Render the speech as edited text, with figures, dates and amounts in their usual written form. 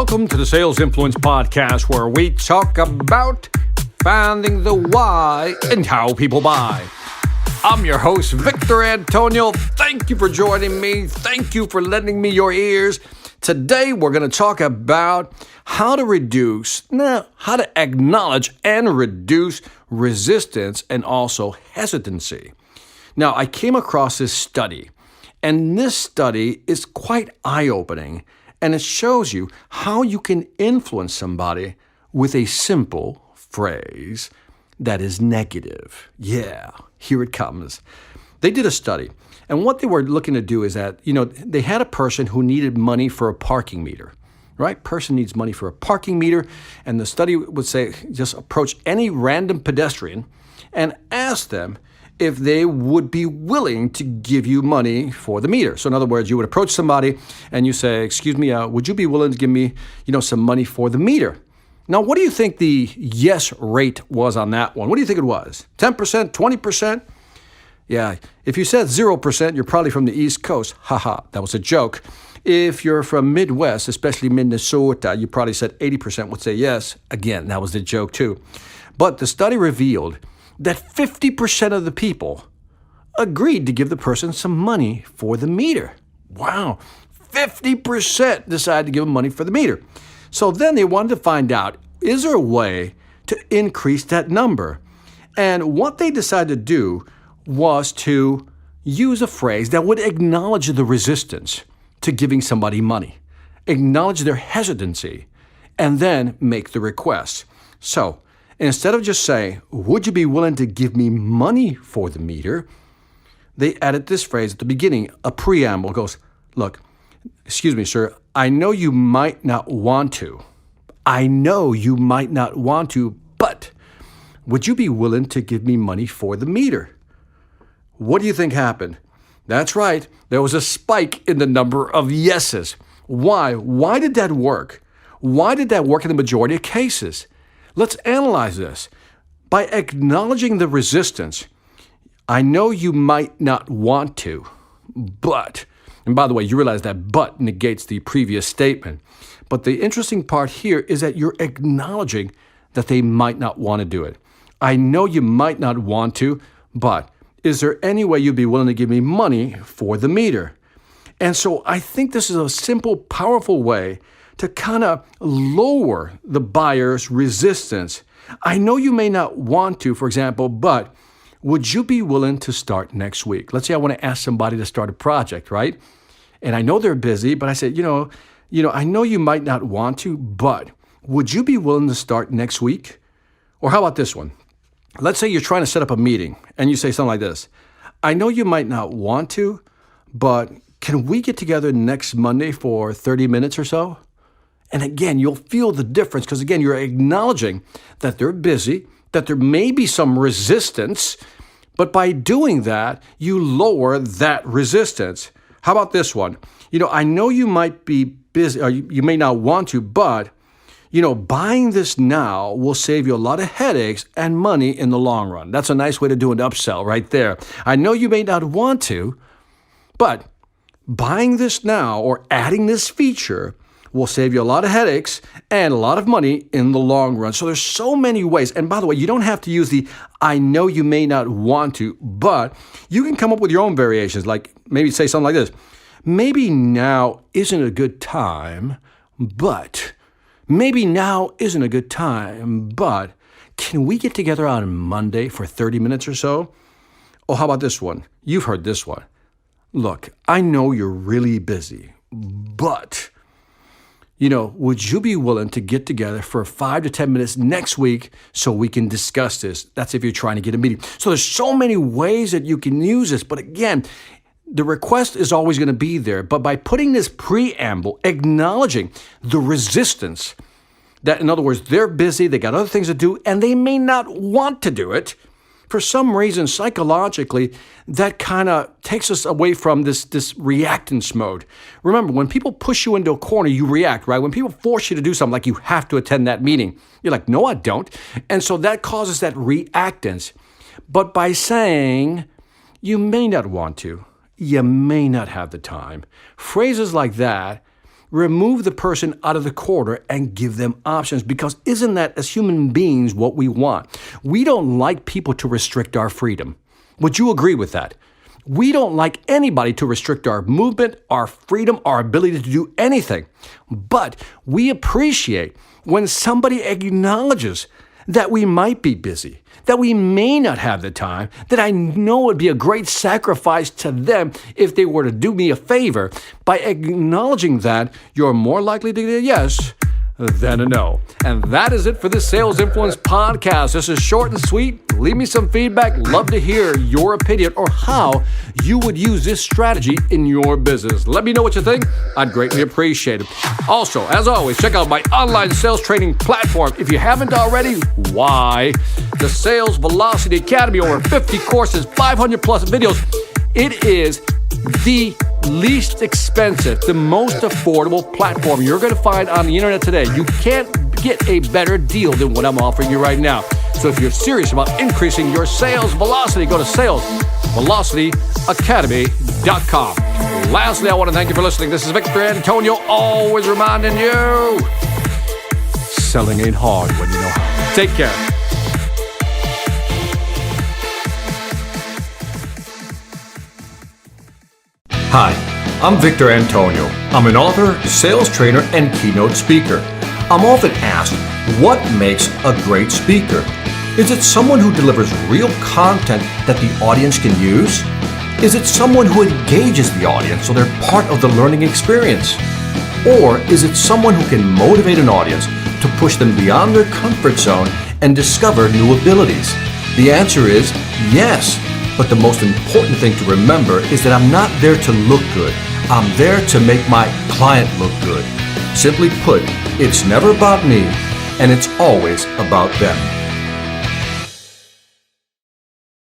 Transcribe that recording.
Welcome to the Sales Influence Podcast, where we talk about finding the why and how people buy. I'm your host, Victor Antonio. Thank you for joining me. Thank you for lending me your ears. Today, we're going to talk about how to acknowledge and reduce resistance and also hesitancy. Now, I came across this study, and this study is quite eye-opening, and it shows you how you can influence somebody with a simple phrase that is negative. Yeah, here it comes. They did a study, and what they were looking to do is that, they had a person who needed money for a parking meter, right? Person needs money for a parking meter, and the study would say just approach any random pedestrian and ask them if they would be willing to give you money for the meter. So in other words, you would approach somebody and you say, excuse me, would you be willing to give me, some money for the meter? Now, what do you think the yes rate was on that one? What do you think it was? 10%, 20%? Yeah, if you said 0%, you're probably from the East Coast. Haha, that was a joke. If you're from Midwest, especially Minnesota, you probably said 80% would say yes. Again, that was the joke too. But the study revealed that 50% of the people agreed to give the person some money for the meter. Wow, 50% decided to give them money for the meter. So then they wanted to find out, is there a way to increase that number? And what they decided to do was to use a phrase that would acknowledge the resistance to giving somebody money, acknowledge their hesitancy, and then make the request. So instead of just saying, would you be willing to give me money for the meter? They added this phrase at the beginning, a preamble. It goes, look, excuse me, sir, I know you might not want to. But would you be willing to give me money for the meter? What do you think happened? That's right. There was a spike in the number of yeses. Why? Why did that work? Why did that work in the majority of cases? Let's analyze this. By acknowledging the resistance, I know you might not want to, but, and by the way, you realize that but negates the previous statement. But the interesting part here is that you're acknowledging that they might not want to do it. I know you might not want to, but is there any way you'd be willing to give me money for the meter? And so I think this is a simple, powerful way to kind of lower the buyer's resistance. I know you may not want to, for example, but would you be willing to start next week? Let's say I want to ask somebody to start a project, right? And I know they're busy, but I said, I know you might not want to, but would you be willing to start next week? Or how about this one? Let's say you're trying to set up a meeting and you say something like this. I know you might not want to, but can we get together next Monday for 30 minutes or so? And again, you'll feel the difference because, again, you're acknowledging that they're busy, that there may be some resistance, but by doing that, you lower that resistance. How about this one? I know you might be busy, or you may not want to, but, buying this now will save you a lot of headaches and money in the long run. That's a nice way to do an upsell right there. I know you may not want to, but buying this now or adding this feature will save you a lot of headaches and a lot of money in the long run. So there's so many ways. And by the way, you don't have to use the I know you may not want to, but you can come up with your own variations. Like maybe say something like this. Maybe now isn't a good time, but can we get together on Monday for 30 minutes or so? Oh, how about this one? You've heard this one. Look, I know you're really busy, but would you be willing to get together for 5 to 10 minutes next week so we can discuss this? That's if you're trying to get a meeting. So there's so many ways that you can use this. But again, the request is always going to be there. But by putting this preamble, acknowledging the resistance, that in other words, they're busy, they got other things to do, and they may not want to do it, for some reason, psychologically, that kind of takes us away from this reactance mode. Remember, when people push you into a corner, you react, right? When people force you to do something, like you have to attend that meeting, you're like, no, I don't. And so that causes that reactance. But by saying, you may not want to, you may not have the time, phrases like that remove the person out of the corner and give them options, because isn't that, as human beings, what we want? We don't like people to restrict our freedom. Would you agree with that? We don't like anybody to restrict our movement, our freedom, our ability to do anything. But we appreciate when somebody acknowledges that we might be busy, that we may not have the time, that I know it would be a great sacrifice to them if they were to do me a favor. By acknowledging that, you're more likely to get a yes than a no. And that is it for this Sales Influence podcast. This is short and sweet. Leave me some feedback. Love to hear your opinion or how you would use this strategy in your business. Let me know what you think. I'd greatly appreciate it. Also, as always, check out my online sales training platform. If you haven't already, why? The Sales Velocity Academy, over 50 courses, 500 plus videos. It is the least expensive, the most affordable platform you're going to find on the internet today. You can't get a better deal than what I'm offering you right now. So if you're serious about increasing your sales velocity, go to salesvelocityacademy.com. Lastly, I want to thank you for listening. This is Victor Antonio, always reminding you, selling ain't hard when you know how. Take care. Hi, I'm Victor Antonio. I'm an author, sales trainer, and keynote speaker. I'm often asked, what makes a great speaker? Is it someone who delivers real content that the audience can use? Is it someone who engages the audience so they're part of the learning experience? Or is it someone who can motivate an audience to push them beyond their comfort zone and discover new abilities? The answer is yes. But the most important thing to remember is that I'm not there to look good. I'm there to make my client look good. Simply put, it's never about me, and it's always about them.